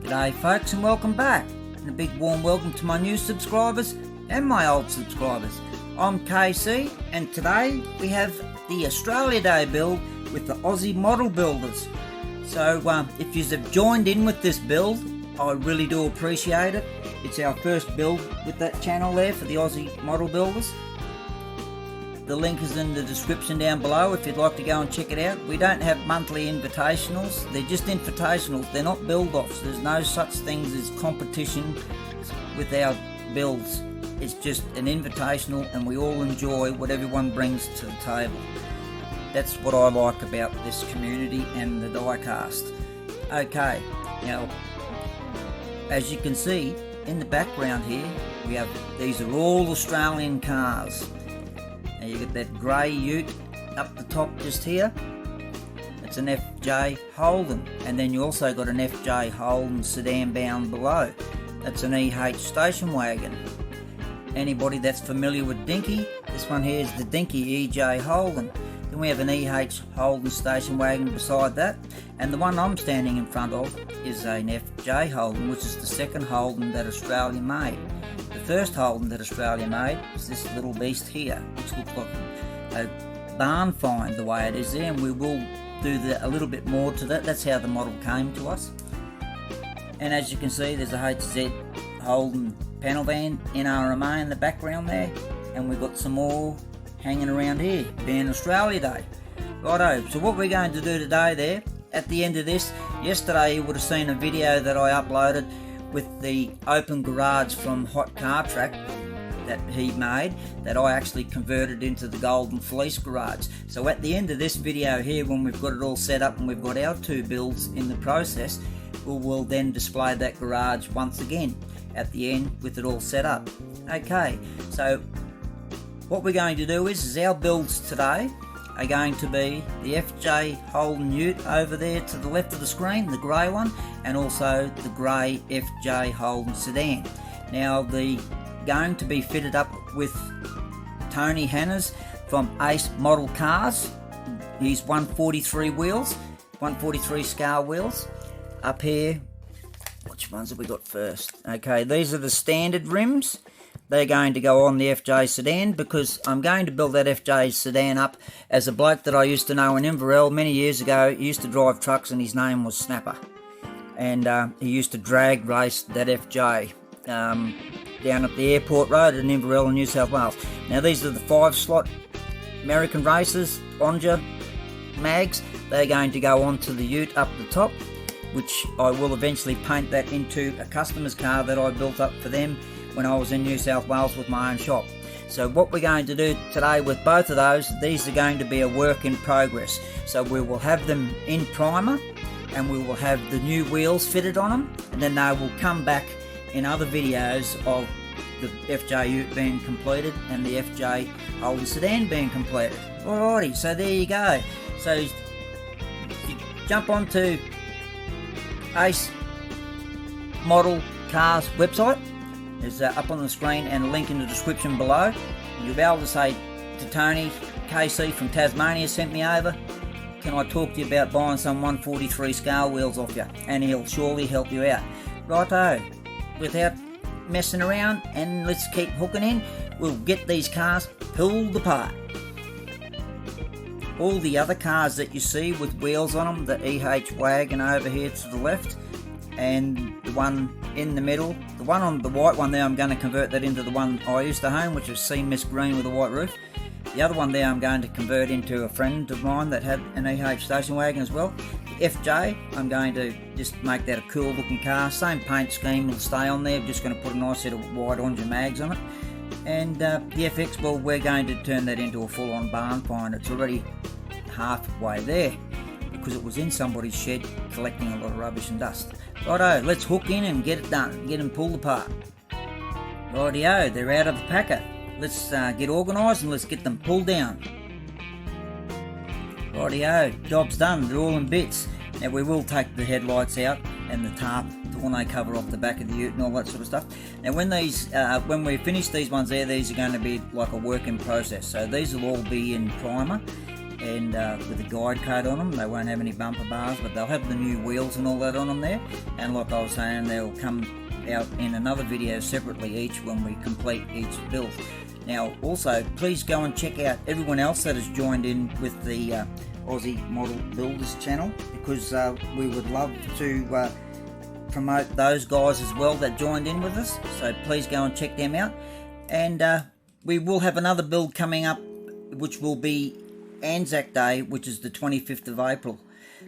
G'day folks, and welcome back, and a big warm welcome to my new subscribers and my old subscribers. I'm KC, and today we have the Australia Day build with the Aussie model builders. So if you have joined in with this build, I really do appreciate it. It's our first build with that channel there for the Aussie model builders. The link is in the description down below if you'd like to go and check it out. We don't have monthly invitationals, they're just invitationals, they're not build-offs. There's no such things as competition with our builds. It's just an invitational and we all enjoy what everyone brings to the table. That's what I like about this community and the diecast. Okay, now as you can see in the background here, we have, these are all Australian cars. Now you get that grey ute up the top just here. It's an FJ Holden, and then you also got an FJ Holden Sedan bound below. That's an EH station wagon. Anybody that's familiar with Dinky, this one here is the Dinky EJ Holden. Then we have an EH Holden station wagon beside that, and the one I'm standing in front of is an FJ Holden, which is the second Holden that Australia made. The first Holden that Australia made is this little beast here, which looks like a barn find the way it is there, and we will do a little bit more to that. That's how the model came to us. And as you can see, there's a HZ Holden panel van NRMA in the background there, and we've got some more hanging around here, being Australia Day. Righto, so what we're going to do today there, at the end of this, yesterday you would have seen a video that I uploaded with the open garage from Hot Car Track that he made, that I actually converted into the golden Fleece garage. So at the end of this video here, when we've got it all set up and we've got our two builds in the process, we'll then display that garage once again at the end with it all set up. Okay, so what we're going to do is our builds today are going to be the FJ Holden Ute over there to the left of the screen, the grey one, and also the grey FJ Holden Sedan. Now they're going to be fitted up with Tony Hanna's from Ace Model Cars. These 143 wheels, 143 scale wheels. Up here, which ones have we got first? Okay, these are the standard rims. They're going to go on the FJ Sedan, because I'm going to build that FJ Sedan up as a bloke that I used to know in Inverell many years ago. He used to drive trucks and his name was Snapper. And he used to drag race that FJ down at the airport road in Inverell in New South Wales. Now these are the 5-slot American Racers Onja mags. They're going to go onto the ute up the top, which I will eventually paint that into a customer's car that I built up for them when I was in New South Wales with my own shop. So what we're going to do today with both of those, these are going to be a work in progress. So we will have them in primer, and we will have the new wheels fitted on them, and then they will come back in other videos of the FJ Ute being completed and the FJ Holden Sedan being completed. Alrighty, so there you go. So if you jump onto Ace Model Cars website, is up on the screen, and a link in the description below. You'll be able to say to Tony, KC from Tasmania sent me over, can I talk to you about buying some 143 scale wheels off you? And he'll surely help you out. Righto, without messing around, and let's keep hooking in, we'll get these cars pulled apart. All the other cars that you see with wheels on them, the EH wagon over here to the left, and the one in the middle, the one on the white one there, I'm going to convert that into the one I used to own, which was sea mist green with a white roof. The other one there I'm going to convert into a friend of mine that had an EH station wagon as well. The FJ, I'm going to just make that a cool looking car, same paint scheme will stay on there, just going to put a nice set of white Onja mags on it. And the FX, well, we're going to turn that into a full on barn find. It's already halfway there, because it was in somebody's shed collecting a lot of rubbish and dust. Righto, let's hook in and get it done, get them pulled apart. Rightio, they're out of the packer. Let's get organised and let's get them pulled down. Rightio, job's done, they're all in bits. Now we will take the headlights out and the tarp, tonneau cover off the back of the ute and all that sort of stuff. Now when we finish these ones there, these are going to be like a work in process. So these will all be in primer, and with a guide coat on them. They won't have any bumper bars, but they'll have the new wheels and all that on them there. And like I was saying, they'll come out in another video separately each when we complete each build. Now also, please go and check out everyone else that has joined in with the Aussie Model Builders channel, because we would love to promote those guys as well that joined in with us. So please go and check them out. And we will have another build coming up, which will be Anzac Day, which is the 25th of April.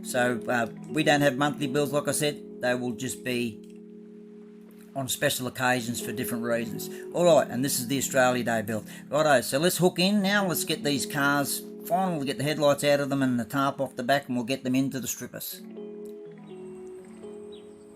So we don't have monthly builds, like I said. They will just be on special occasions for different reasons. Alright, and this is the Australia Day build. Righto, so let's hook in now. Let's get these cars, finally get the headlights out of them and the tarp off the back, and we'll get them into the strippers.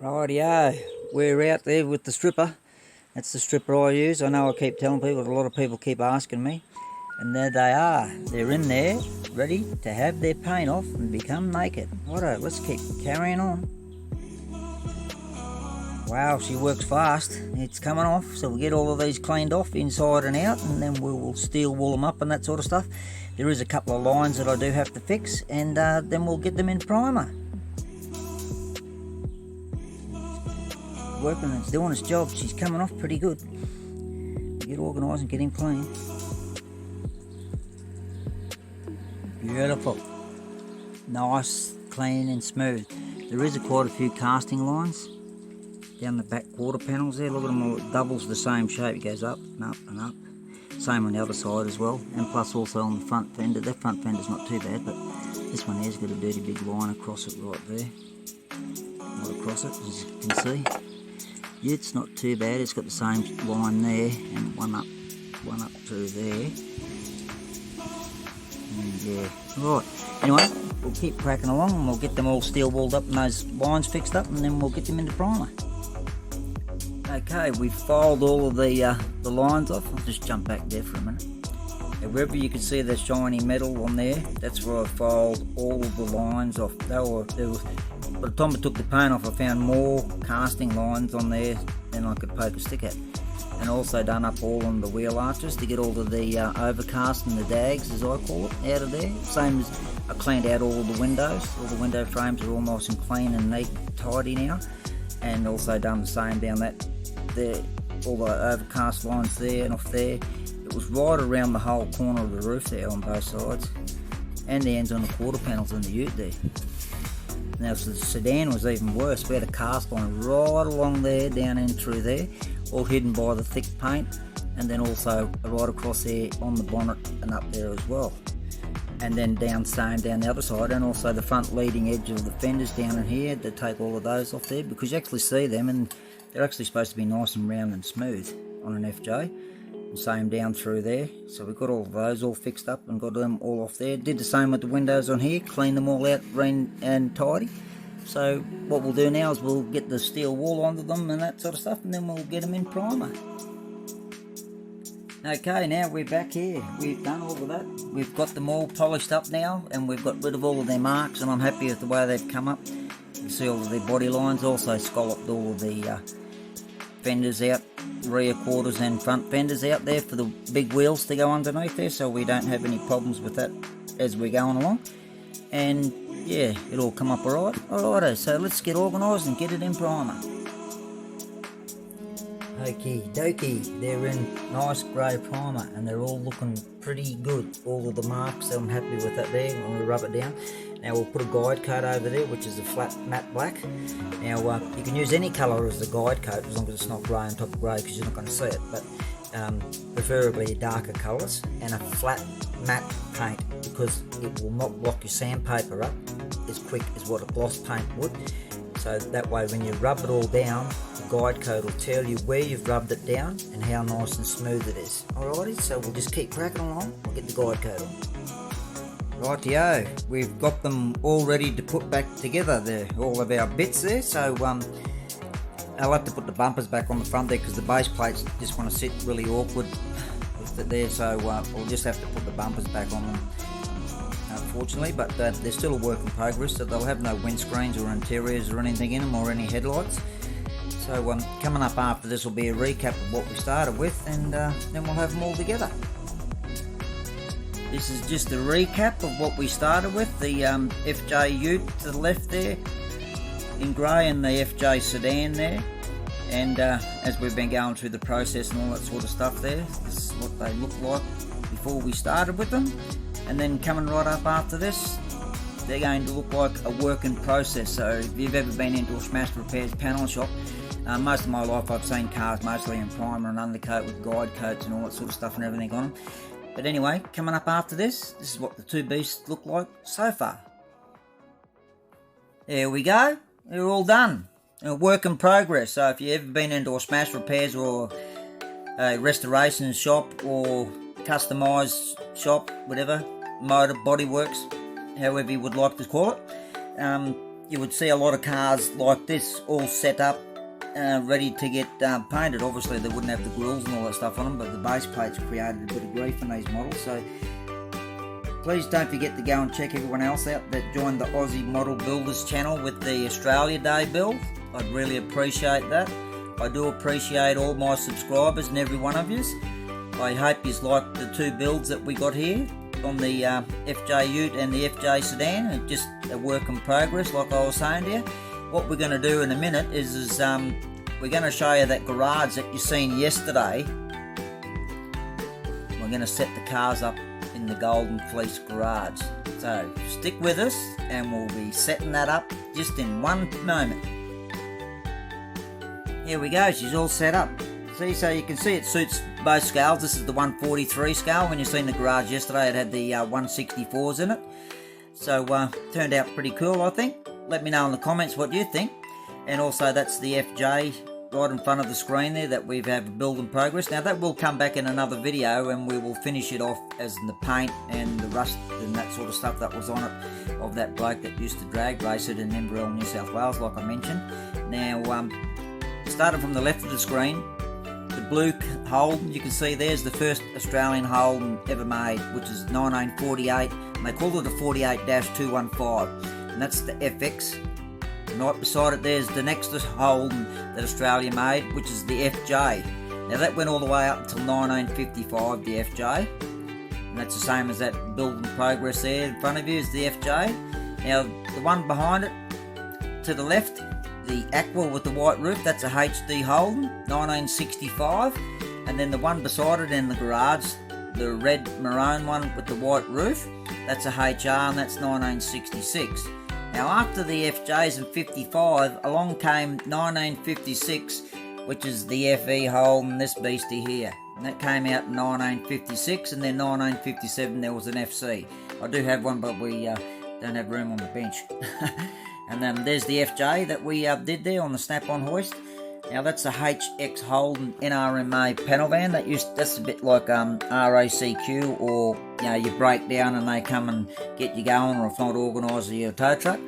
Rightio, we're out there with the stripper. That's the stripper I use. I know I keep telling people, a lot of people keep asking me. And there they are. They're in there, ready to have their paint off and become naked. Righto, let's keep carrying on. Wow, she works fast. It's coming off, so we'll get all of these cleaned off inside and out, and then we will steel wool them up and that sort of stuff. There is a couple of lines that I do have to fix, and then we'll get them in primer. Working, it's doing its job. She's coming off pretty good. Get organised and get him clean. Beautiful. Nice, clean and smooth. There is quite a few casting lines down the back quarter panels there. Look at them all, it doubles the same shape. It goes up and up and up. Same on the other side as well, and plus also on the front fender. That front fender's not too bad, but this one here's got a dirty big line across it right there. Right across it, as you can see. Yeah, it's not too bad. It's got the same line there and one up through there. And yeah, right. Anyway, we'll keep cracking along and we'll get them all steel walled up and those lines fixed up, and then we'll get them into primer. Okay, we've filed all of the lines off. I'll just jump back there for a minute. Now, wherever you can see the shiny metal on there, that's where I filed all of the lines off. By the time I took the paint off, I found more casting lines on there than I could poke a stick at. And also done up all on the wheel arches to get all of the overcast and the dags, as I call it, out of there. Same as I cleaned out all of the windows. All the window frames are all nice and clean and neat and tidy now. And also done the same down that there, all the overcast lines there and off there. It was right around the whole corner of the roof there on both sides, and the ends on the quarter panels in the ute there. Now so the sedan was even worse. We had a cast line right along there, down in through there, all hidden by the thick paint, and then also right across there on the bonnet and up there as well. And then down the other side, and also the front leading edge of the fenders down in here, to take all of those off there, because you actually see them and they're actually supposed to be nice and round and smooth on an FJ. And same down through there. So we've got all of those all fixed up and got them all off there. Did the same with the windows on here, cleaned them all out and tidy. So what we'll do now is we'll get the steel wool onto them and that sort of stuff, and then we'll get them in primer. Okay, now we're back here. We've done all of that. We've got them all polished up now, and we've got rid of all of their marks, and I'm happy with the way they've come up. You can see all of their body lines. Also scalloped all of the fenders out, rear quarters and front fenders out there for the big wheels to go underneath there, so we don't have any problems with that as we're going along. And yeah, it'll come up alright. Alrighto, so let's get organised and get it in primer. Okie dokie, they're in nice grey primer and they're all looking pretty good. All of the marks, so I'm happy with that there. I'm going to rub it down. Now we'll put a guide coat over there, which is a flat matte black. Now you can use any colour as a guide coat, as long as it's not grey on top of grey, because you're not going to see it, but preferably darker colours, and a flat matte paint, because it will not block your sandpaper up as quick as what a gloss paint would. So that way when you rub it all down, the guide coat will tell you where you've rubbed it down and how nice and smooth it is. Alrighty, so we'll just keep cracking along. We'll get the guide coat on. Rightio, we've got them all ready to put back together there, all of our bits there. So I'll have to put the bumpers back on the front there, because the base plates just want to sit really awkward with it there. So we'll just have to put the bumpers back on them, unfortunately, but they're still a work in progress, so they'll have no windscreens or interiors or anything in them, or any headlights. So coming up after this will be a recap of what we started with, and then we'll have them all together. This is just a recap of what we started with. The FJ Ute to the left there in grey, and the FJ Sedan there. And as we've been going through the process and all that sort of stuff there, this is what they look like before we started with them. And then coming right up after this, they're going to look like a work in process. So if you've ever been into a smashed repairs panel shop, most of my life I've seen cars mostly in primer and undercoat with guide coats and all that sort of stuff and everything on them. But anyway, coming up after this is what the two beasts look like so far. There we go, they're all done. A work in progress. So if you've ever been into a smash repairs or a restoration shop or customised shop, whatever, motor, bodyworks, however you would like to call it, you would see a lot of cars like this all set up, ready to get painted. Obviously they wouldn't have the grills and all that stuff on them, but the base plates created a bit of grief in these models. So please don't forget to go and check everyone else out that joined the Aussie Model Builders channel with the Australia Day build. I'd really appreciate that. I do appreciate all my subscribers and every one of you. I hope you like the two builds that we got here on the FJ Ute and the FJ Sedan. It's just a work in progress, like I was saying to you. What we're going to do in a minute is we're going to show you that garage that you seen yesterday. We're going to set the cars up in the Golden Fleece garage. So stick with us and we'll be setting that up just in one moment. Here we go, she's all set up. See, so you can see it suits both scales. This is the 143 scale. When you seen the garage yesterday, it had the 164s in it. So turned out pretty cool, I think. Let me know in the comments what you think. And also that's the FJ right in front of the screen there that we've had build in progress. Now that will come back in another video and we will finish it off as in the paint and the rust and that sort of stuff that was on it of that bloke that used to drag race it in Invitational, New South Wales, like I mentioned. Now starting from the left of the screen, the blue Holden, you can see there's the first Australian Holden ever made, which is 1948, and they called it a 48-215, and that's the FX. And right beside it there's the next Holden that Australia made, which is the FJ. Now that went all the way up until 1955, the FJ, and that's the same as that build in progress there in front of you is the FJ. Now the one behind it to the left, the aqua with the white roof, that's a HD Holden, 1965. And then the one beside it in the garage, the red maroon one with the white roof, that's a HR and that's 1966. Now after the FJs in 55, along came 1956, which is the FE Holden, this beastie here. And that came out in 1956, and then 1957 there was an FC. I do have one, but we don't have room on the bench. And then there's the FJ that we did there on the snap-on hoist. Now that's a HX Holden NRMA panel van. That's a bit like RACQ, or you know, you break down and they come and get you going, or if not, organise your tow truck.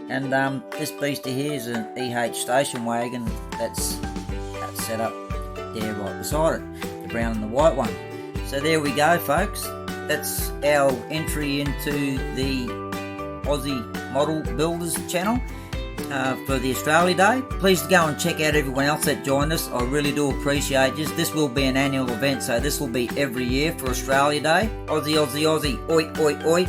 And this beastie here is an EH station wagon that's set up there right beside it, the brown and the white one. So there we go, folks. That's our entry into the Aussie Model Builders channel for the Australia Day. Please go and check out everyone else that joined us. I really do appreciate this. This will be an annual event, so this will be every year for Australia Day. Aussie, Aussie, Aussie, oi, oi, oi.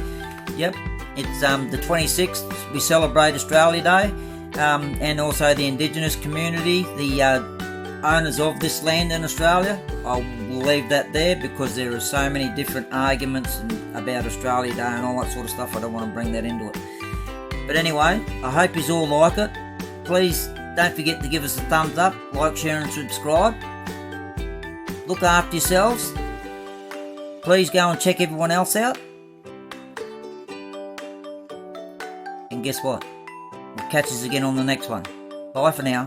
Yep, it's the 26th. We celebrate Australia Day, and also the Indigenous community, the owners of this land in Australia. I will leave that there because there are so many different arguments about Australia Day and all that sort of stuff. I don't want to bring that into it. But anyway, I hope you all like it. Please don't forget to give us a thumbs up, like, share and subscribe. Look after yourselves. Please go and check everyone else out. And guess what? We'll catch us again on the next one. Bye for now.